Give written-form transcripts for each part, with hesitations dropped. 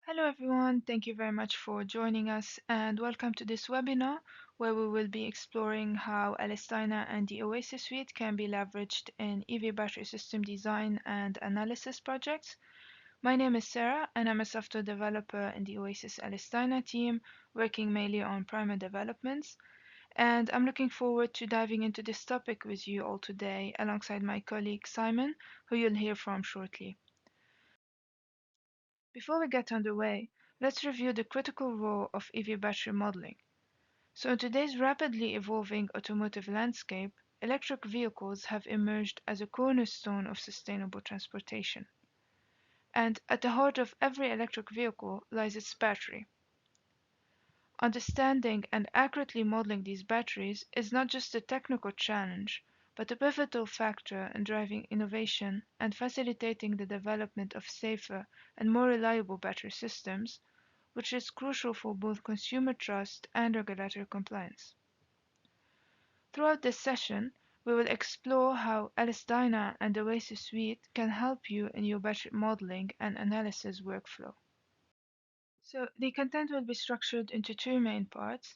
Hello everyone, thank you very much for joining us and welcome to this webinar where we will be exploring how LS-DYNA and the Oasys suite can be leveraged in EV battery system design and analysis projects. My name is Sarah and I'm a software developer in the Oasys LS-DYNA team working mainly on primer developments, and I'm looking forward to diving into this topic with you all today alongside my colleague Simon, who you'll hear from shortly. Before we get underway, let's review the critical role of EV battery modeling. So in today's rapidly evolving automotive landscape, electric vehicles have emerged as a cornerstone of sustainable transportation. And at the heart of every electric vehicle lies its battery. Understanding and accurately modeling these batteries is not just a technical challenge, but a pivotal factor in driving innovation and facilitating the development of safer and more reliable battery systems, which is crucial for both consumer trust and regulatory compliance. Throughout this session, we will explore how LS-DYNA and the Oasys suite can help you in your battery modeling and analysis workflow. So the content will be structured into two main parts.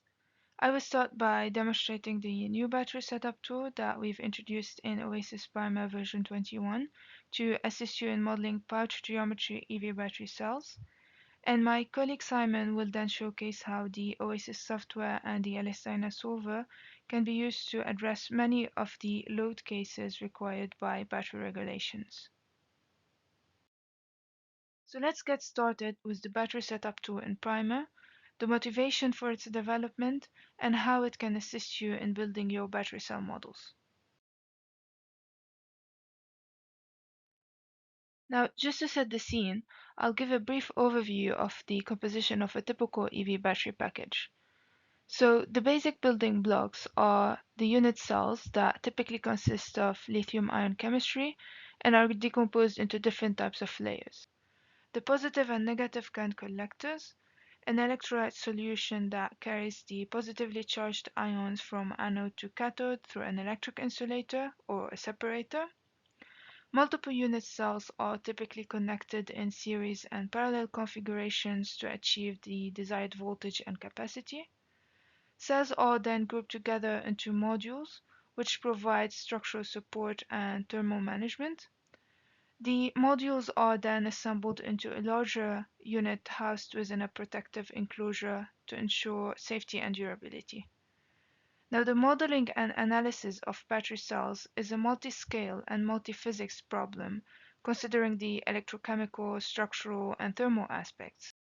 I will start by demonstrating the new battery setup tool that we've introduced in Oasys PRIMER version 21 to assist you in modeling pouch geometry EV battery cells. And my colleague Simon will then showcase how the Oasys software and the LS-DYNA solver can be used to address many of the load cases required by battery regulations. So let's get started with the battery setup tool in Primer, the motivation for its development, and how it can assist you in building your battery cell models. Now, just to set the scene, I'll give a brief overview of the composition of a typical EV battery package. So the basic building blocks are the unit cells that typically consist of lithium-ion chemistry and are decomposed into different types of layers. The positive and negative current collectors, an electrolyte solution that carries the positively charged ions from anode to cathode through an electric insulator or a separator. Multiple unit cells are typically connected in series and parallel configurations to achieve the desired voltage and capacity. Cells are then grouped together into modules, which provide structural support and thermal management. The modules are then assembled into a larger unit housed within a protective enclosure to ensure safety and durability. Now, the modeling and analysis of battery cells is a multi-scale and multi-physics problem, considering the electrochemical, structural, and thermal aspects.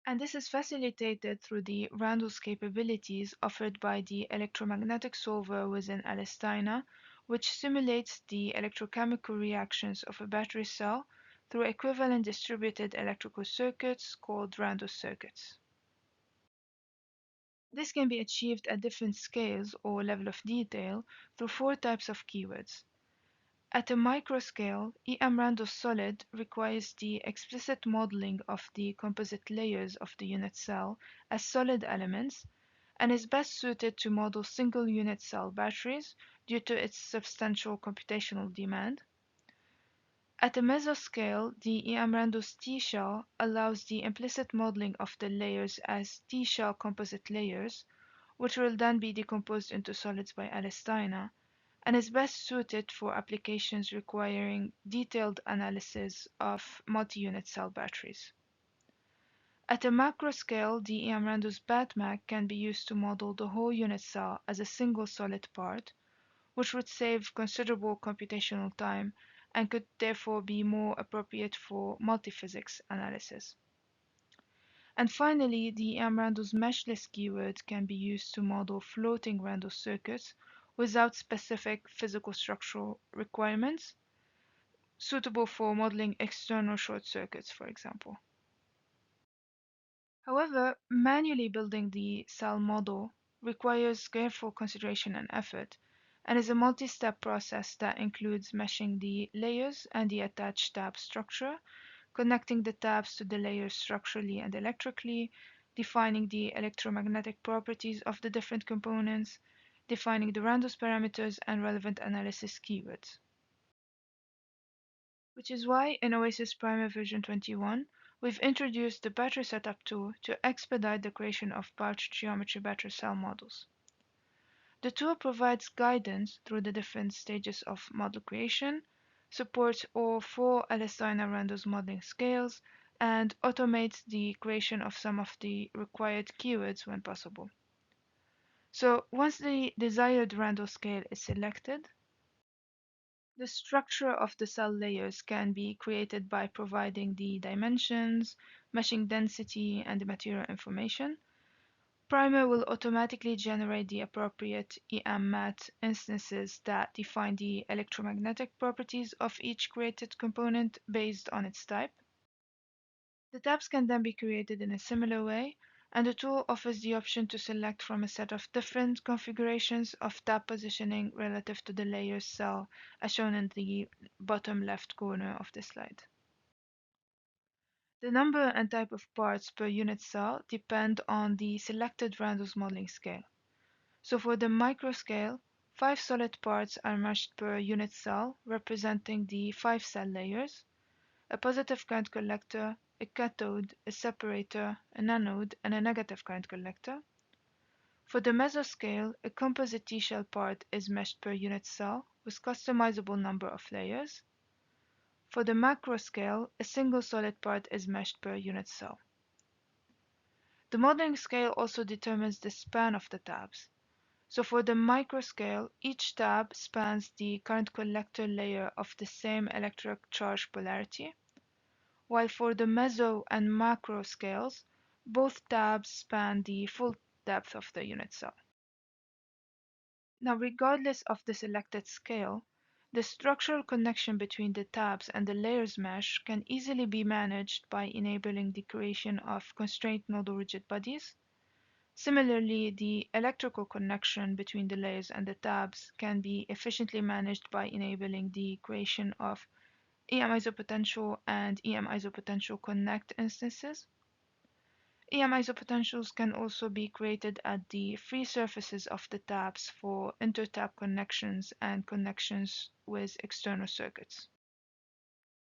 And this is facilitated through the Randles capabilities offered by the electromagnetic solver within LS-DYNA, which simulates the electrochemical reactions of a battery cell through equivalent distributed electrical circuits called Randles circuits. This can be achieved at different scales or level of detail through four types of keywords. At a microscale, EM-Randles solid requires the explicit modeling of the composite layers of the unit cell as solid elements and is best suited to model single unit cell batteries due to its substantial computational demand. At a mesoscale, the EM-Randles T-shell allows the implicit modeling of the layers as T-shell composite layers, which will then be decomposed into solids by LS-DYNA, and is best suited for applications requiring detailed analysis of multi-unit cell batteries. At a macro scale, the EM-Randles BATMAC can be used to model the whole unit cell as a single solid part, which would save considerable computational time and could therefore be more appropriate for multiphysics analysis. And finally, the EM-Randles meshless keyword can be used to model floating Randles circuits without specific physical structural requirements, suitable for modeling external short circuits, for example. However, manually building the cell model requires careful consideration and effort, and is a multi-step process that includes meshing the layers and the attached tab structure, connecting the tabs to the layers structurally and electrically, defining the electromagnetic properties of the different components, defining the Randles parameters and relevant analysis keywords. Which is why in Oasys PRIMER version 21, we've introduced the battery setup tool to expedite the creation of pouch geometry battery cell models. The tool provides guidance through the different stages of model creation, supports all 4 LS-DYNA Randles modeling scales, and automates the creation of some of the required keywords when possible. So once the desired Randle scale is selected, the structure of the cell layers can be created by providing the dimensions, meshing density, and the material information. Primer will automatically generate the appropriate EM-MAT instances that define the electromagnetic properties of each created component based on its type. The tabs can then be created in a similar way, and the tool offers the option to select from a set of different configurations of tab positioning relative to the layer cell, as shown in the bottom left corner of the slide. The number and type of parts per unit cell depend on the selected Randles modeling scale. So for the micro scale, 5 solid parts are meshed per unit cell, representing the 5 cell layers: a positive current collector, a cathode, a separator, an anode, and a negative current collector. For the mesoscale, a composite T-shell part is meshed per unit cell with customizable number of layers. For the macro scale, a single solid part is meshed per unit cell. The modeling scale also determines the span of the tabs. So for the micro scale, each tab spans the current collector layer of the same electric charge polarity, while for the meso and macro scales, both tabs span the full depth of the unit cell. Now, regardless of the selected scale, the structural connection between the tabs and the layers mesh can easily be managed by enabling the creation of constraint nodal rigid bodies. Similarly, the electrical connection between the layers and the tabs can be efficiently managed by enabling the creation of EM isopotential and EM isopotential connect instances. EM isopotentials can also be created at the free surfaces of the tabs for inter-tab connections and connections with external circuits.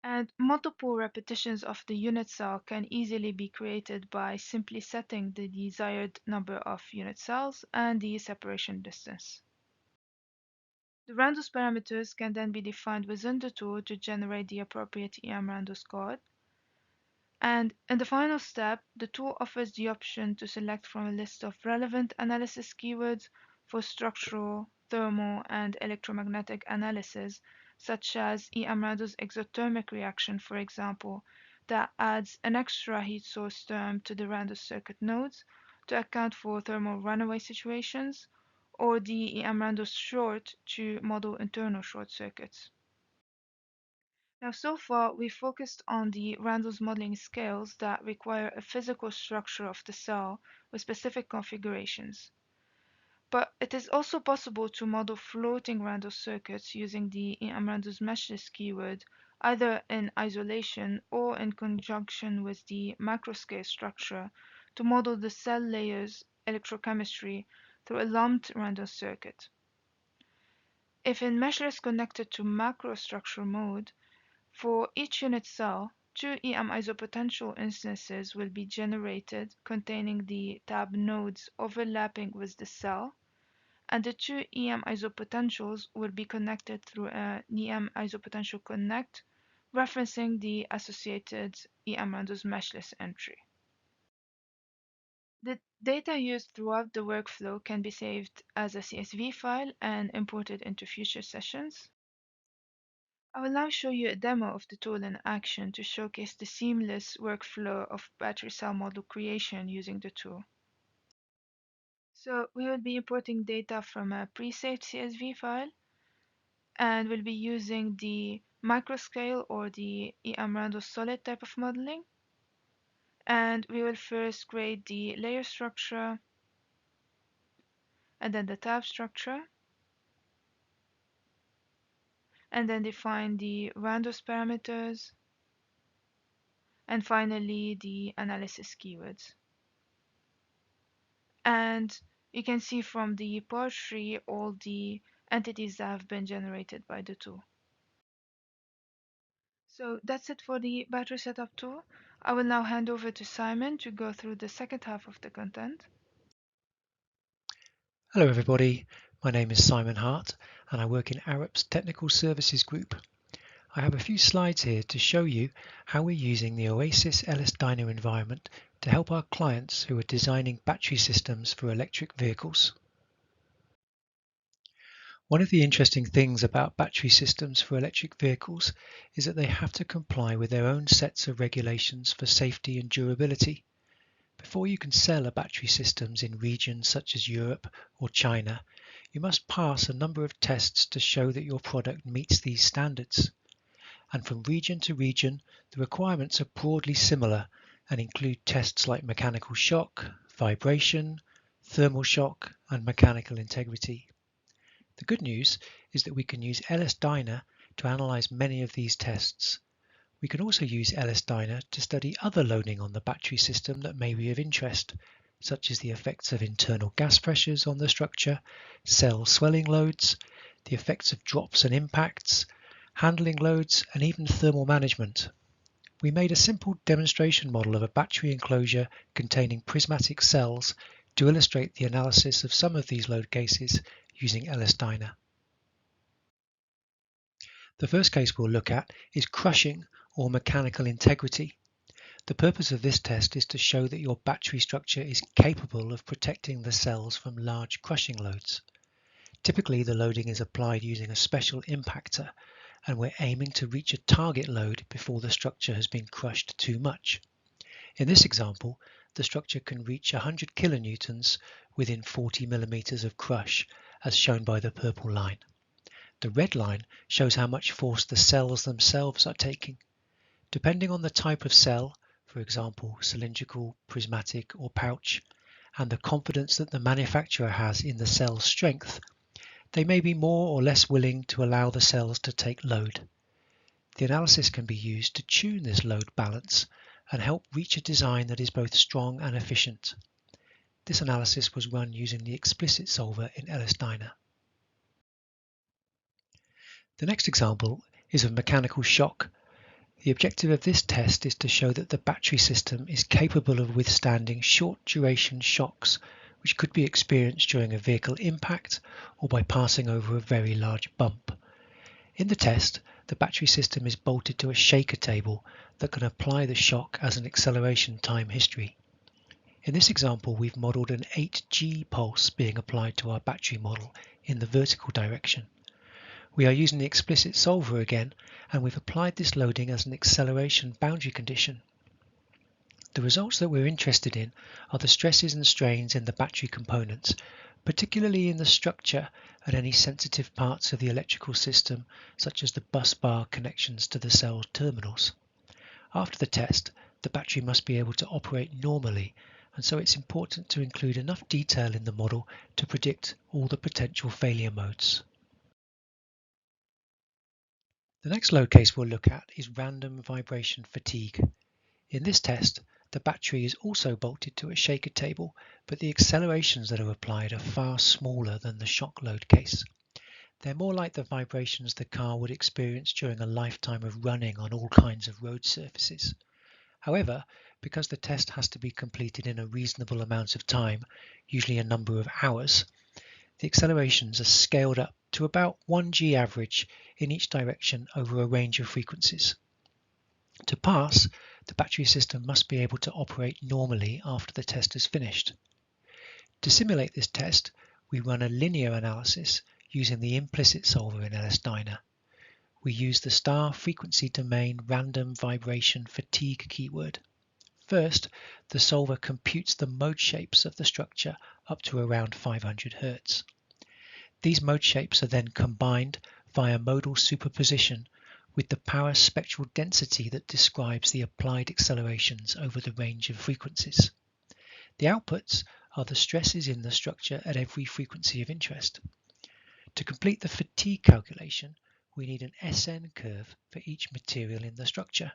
And multiple repetitions of the unit cell can easily be created by simply setting the desired number of unit cells and the separation distance. The Randles parameters can then be defined within the tool to generate the appropriate EM Randles code. And in the final step, the tool offers the option to select from a list of relevant analysis keywords for structural, thermal, and electromagnetic analysis, such as EM Randles exothermic reaction, for example, that adds an extra heat source term to the Randles circuit nodes to account for thermal runaway situations, or the EM Randles short to model internal short circuits. Now, so far, we focused on the Randles modeling scales that require a physical structure of the cell with specific configurations. But it is also possible to model floating Randles circuits using the EM Randles meshless keyword, either in isolation or in conjunction with the macroscale structure to model the cell layers electrochemistry through a lumped Randles circuit. If in meshless connected to macrostructure mode, for each unit cell, 2 EM isopotential instances will be generated containing the tab nodes overlapping with the cell, and the 2 EM isopotentials will be connected through an EM isopotential connect, referencing the associated EM Randles meshless entry. The data used throughout the workflow can be saved as a CSV file and imported into future sessions. I will now show you a demo of the tool in action to showcase the seamless workflow of battery cell model creation using the tool. So we will be importing data from a pre-saved CSV file, and we'll be using the microscale or the EM Randles solid type of modeling. And we will first create the layer structure, and then the tab structure, and then define the Randles parameters, and finally the analysis keywords. And you can see from the part tree all the entities that have been generated by the tool. So that's it for the battery setup tool. I will now hand over to Simon to go through the second half of the content. Hello everybody, my name is Simon Hart and I work in Arup's Technical Services Group. I have a few slides here to show you how we're using the Oasys LS-DYNA environment to help our clients who are designing battery systems for electric vehicles. One of the interesting things about battery systems for electric vehicles is that they have to comply with their own sets of regulations for safety and durability. Before you can sell a battery systems in regions such as Europe or China, you must pass a number of tests to show that your product meets these standards. And from region to region, the requirements are broadly similar and include tests like mechanical shock, vibration, thermal shock, and mechanical integrity. The good news is that we can use LS-DYNA to analyze many of these tests. We can also use LS-DYNA to study other loading on the battery system that may be of interest, such as the effects of internal gas pressures on the structure, cell swelling loads, the effects of drops and impacts, handling loads, and even thermal management. We made a simple demonstration model of a battery enclosure containing prismatic cells to illustrate the analysis of some of these load cases using LS-DYNA. The first case we'll look at is crushing or mechanical integrity. The purpose of this test is to show that your battery structure is capable of protecting the cells from large crushing loads. Typically, the loading is applied using a special impactor, and we're aiming to reach a target load before the structure has been crushed too much. In this example, the structure can reach 100 kilonewtons within 40 millimeters of crush, as shown by the purple line. The red line shows how much force the cells themselves are taking. Depending on the type of cell, for example cylindrical, prismatic or pouch, and the confidence that the manufacturer has in the cell's strength, they may be more or less willing to allow the cells to take load. The analysis can be used to tune this load balance and help reach a design that is both strong and efficient. This analysis was run using the explicit solver in LS-DYNA. The next example is of mechanical shock. The objective of this test is to show that the battery system is capable of withstanding short duration shocks which could be experienced during a vehicle impact or by passing over a very large bump. In the test, the battery system is bolted to a shaker table that can apply the shock as an acceleration time history. In this example, we've modelled an 8G pulse being applied to our battery model in the vertical direction. We are using the explicit solver again, and we've applied this loading as an acceleration boundary condition. The results that we're interested in are the stresses and strains in the battery components, particularly in the structure and any sensitive parts of the electrical system, such as the bus bar connections to the cell terminals. After the test, the battery must be able to operate normally, and so it's important to include enough detail in the model to predict all the potential failure modes. The next load case we'll look at is random vibration fatigue. In this test, the battery is also bolted to a shaker table, but the accelerations that are applied are far smaller than the shock load case. They're more like the vibrations the car would experience during a lifetime of running on all kinds of road surfaces. However, because the test has to be completed in a reasonable amount of time, usually a number of hours, the accelerations are scaled up to about 1G average in each direction over a range of frequencies. To pass, the battery system must be able to operate normally after the test is finished. To simulate this test, we run a linear analysis using the implicit solver in LS-DYNA. We use the star frequency domain random vibration fatigue keyword. First, the solver computes the mode shapes of the structure up to around 500 Hz. These mode shapes are then combined via modal superposition with the power spectral density that describes the applied accelerations over the range of frequencies. The outputs are the stresses in the structure at every frequency of interest. To complete the fatigue calculation, we need an SN curve for each material in the structure.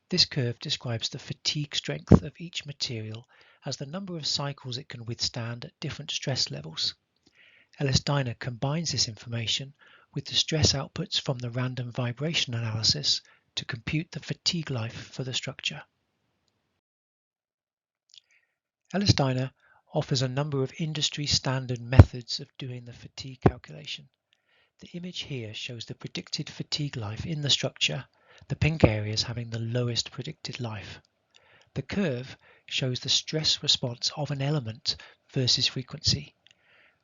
This curve describes the fatigue strength of each material as the number of cycles it can withstand at different stress levels. LS-DYNA combines this information with the stress outputs from the random vibration analysis to compute the fatigue life for the structure. LS-DYNA offers a number of industry standard methods of doing the fatigue calculation. The image here shows the predicted fatigue life in the structure, the pink areas having the lowest predicted life. The curve shows the stress response of an element versus frequency.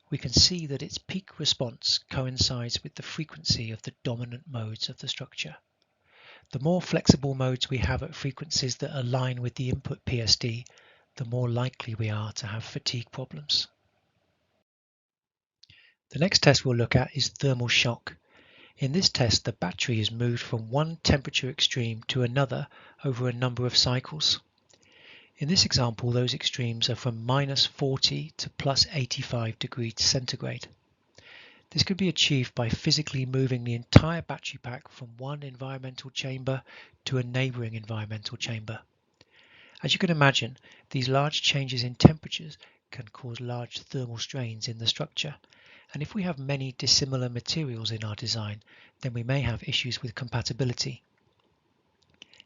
We can see that its peak response coincides with the frequency of the dominant modes of the structure. The more flexible modes we have at frequencies that align with the input PSD, the more likely we are to have fatigue problems. The next test we'll look at is thermal shock. In this test, the battery is moved from one temperature extreme to another over a number of cycles. In this example, those extremes are from -40 to +85 degrees centigrade. This could be achieved by physically moving the entire battery pack from one environmental chamber to a neighbouring environmental chamber. As you can imagine, these large changes in temperatures can cause large thermal strains in the structure, and if we have many dissimilar materials in our design, then we may have issues with compatibility.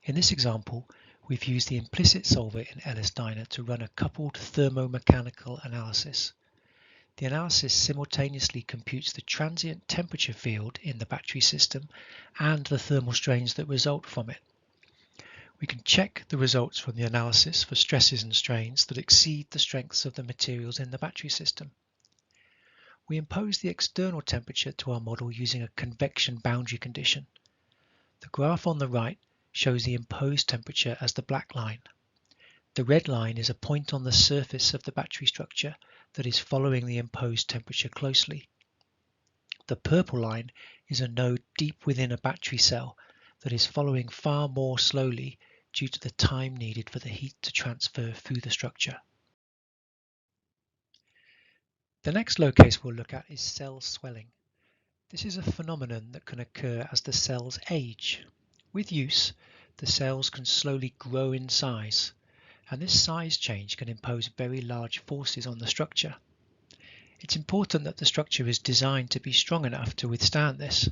In this example, we've used the implicit solver in LS-DYNA to run a coupled thermomechanical analysis. The analysis simultaneously computes the transient temperature field in the battery system and the thermal strains that result from it. We can check the results from the analysis for stresses and strains that exceed the strengths of the materials in the battery system. We impose the external temperature to our model using a convection boundary condition. The graph on the right shows the imposed temperature as the black line. The red line is a point on the surface of the battery structure that is following the imposed temperature closely. The purple line is a node deep within a battery cell that is following far more slowly due to the time needed for the heat to transfer through the structure. The next load case we'll look at is cell swelling. This is a phenomenon that can occur as the cells age. With use, the cells can slowly grow in size, and this size change can impose very large forces on the structure. It's important that the structure is designed to be strong enough to withstand this.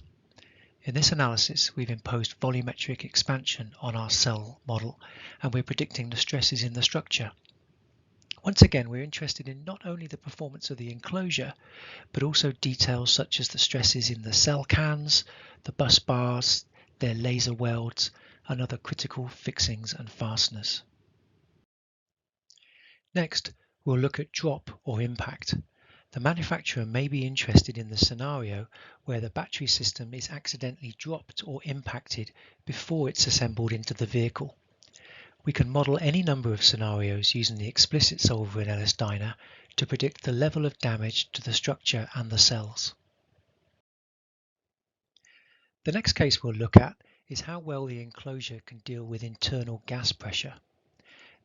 In this analysis, we've imposed volumetric expansion on our cell model, and we're predicting the stresses in the structure. Once again, we're interested in not only the performance of the enclosure, but also details such as the stresses in the cell cans, the bus bars, their laser welds, and other critical fixings and fasteners. Next, we'll look at drop or impact. The manufacturer may be interested in the scenario where the battery system is accidentally dropped or impacted before it's assembled into the vehicle. We can model any number of scenarios using the explicit solver in LS-DYNA to predict the level of damage to the structure and the cells. The next case we'll look at is how well the enclosure can deal with internal gas pressure.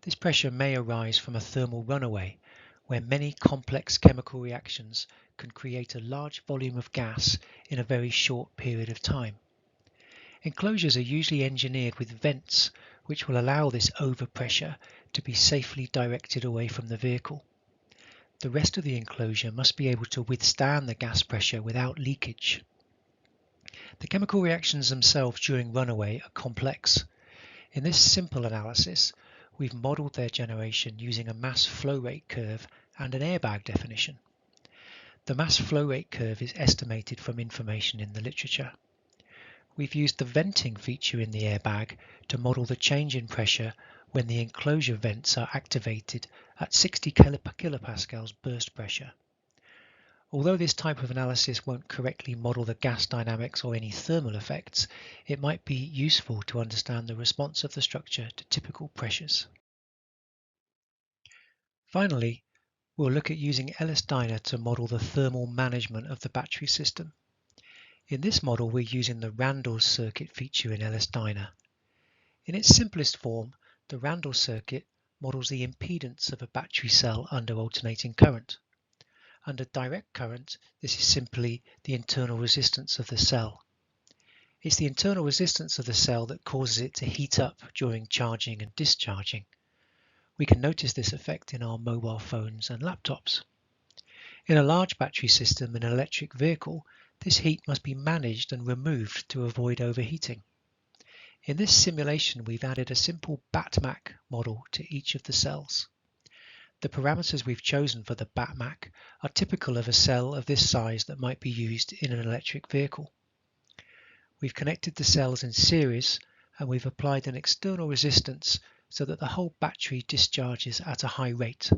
This pressure may arise from a thermal runaway, where many complex chemical reactions can create a large volume of gas in a very short period of time. Enclosures are usually engineered with vents, which will allow this overpressure to be safely directed away from the vehicle. The rest of the enclosure must be able to withstand the gas pressure without leakage. The chemical reactions themselves during runaway are complex. In this simple analysis, we've modeled their generation using a mass flow rate curve and an airbag definition. The mass flow rate curve is estimated from information in the literature. We've used the venting feature in the airbag to model the change in pressure when the enclosure vents are activated at 60 kilopascals burst pressure. Although this type of analysis won't correctly model the gas dynamics or any thermal effects, it might be useful to understand the response of the structure to typical pressures. Finally, we'll look at using LS-DYNA to model the thermal management of the battery system. In this model, we're using the Randles circuit feature in LS-DYNA. In its simplest form, the Randles circuit models the impedance of a battery cell under alternating current. Under direct current, this is simply the internal resistance of the cell. It's the internal resistance of the cell that causes it to heat up during charging and discharging. We can notice this effect in our mobile phones and laptops. In a large battery system in an electric vehicle, this heat must be managed and removed to avoid overheating. In this simulation, we've added a simple BATMAC model to each of the cells. The parameters we've chosen for the BATMAC are typical of a cell of this size that might be used in an electric vehicle. We've connected the cells in series and we've applied an external resistance so that the whole battery discharges at a high rate.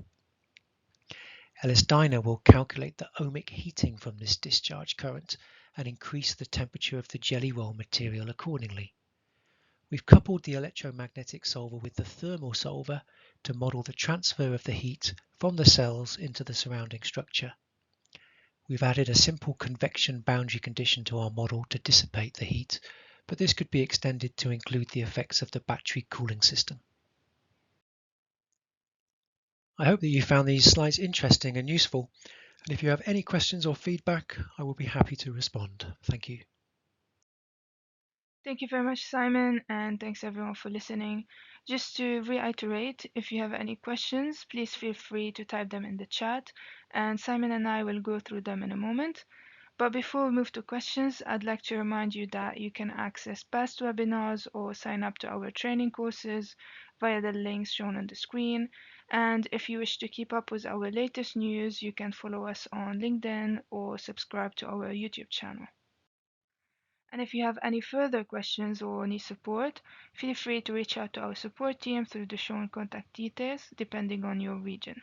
LS-DYNA will calculate the ohmic heating from this discharge current and increase the temperature of the jelly roll material accordingly. We've coupled the electromagnetic solver with the thermal solver to model the transfer of the heat from the cells into the surrounding structure. We've added a simple convection boundary condition to our model to dissipate the heat, but this could be extended to include the effects of the battery cooling system. I hope that you found these slides interesting and useful, and if you have any questions or feedback, I will be happy to respond. Thank you. Thank you very much, Simon, and thanks everyone for listening. Just to reiterate, if you have any questions, please feel free to type them in the chat, and Simon and I will go through them in a moment. But before we move to questions, I'd like to remind you that you can access past webinars or sign up to our training courses via the links shown on the screen. And if you wish to keep up with our latest news, you can follow us on LinkedIn or subscribe to our YouTube channel. And if you have any further questions or need support, feel free to reach out to our support team through the shown contact details, depending on your region.